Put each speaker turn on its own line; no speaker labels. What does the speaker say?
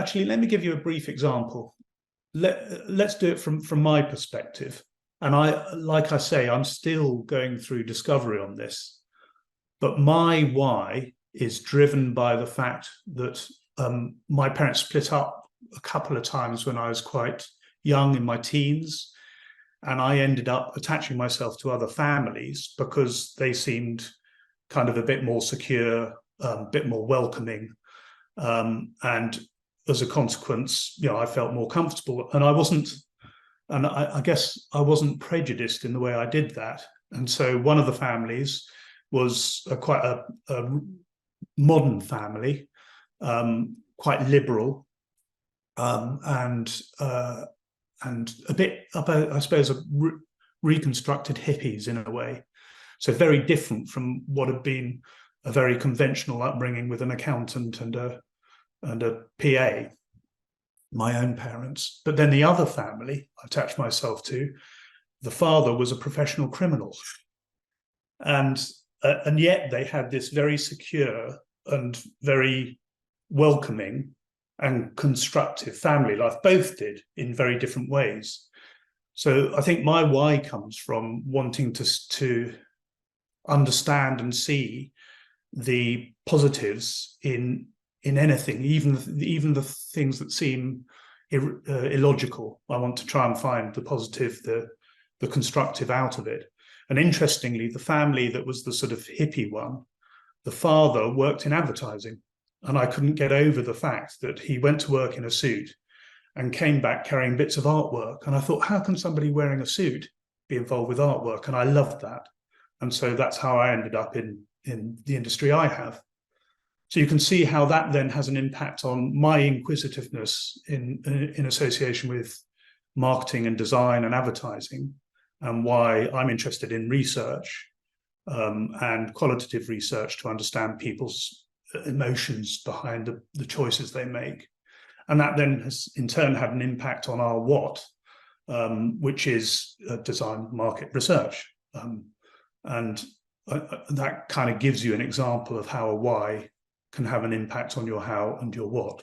actually, let me give you a brief example. Let's do it from my perspective. And like I say, I'm still going through discovery on this. But my why is driven by the fact that my parents split up a couple of times when I was quite young, in my teens. And I ended up attaching myself to other families because they seemed kind of a bit more secure, a bit more welcoming. And as a consequence, I felt more comfortable. And I guess I wasn't prejudiced in the way I did that. And so one of the families was quite a modern family, quite liberal, and a bit, I suppose, reconstructed hippies in a way. So very different from what had been a very conventional upbringing with an accountant and a PA, my own parents. But then the other family I attached myself to, the father was a professional criminal. And yet they had this very secure and very welcoming and constructive family life. Both did in very different ways. So I think my why comes from wanting to understand and see the positives in anything, even the things that seem illogical. I want to try and find the positive, the constructive out of it. And interestingly, the family that was the sort of hippie one, the father worked in advertising. And I couldn't get over the fact that he went to work in a suit and came back carrying bits of artwork. And I thought, how can somebody wearing a suit be involved with artwork? And I loved that. And so that's how I ended up in the industry I have. So you can see how that then has an impact on my inquisitiveness in association with marketing and design and advertising, and why I'm interested in research and qualitative research to understand people's emotions behind the choices they make. And that then has in turn had an impact on our what, which is design market research. And that kind of gives you an example of how a why can have an impact on your how and your what.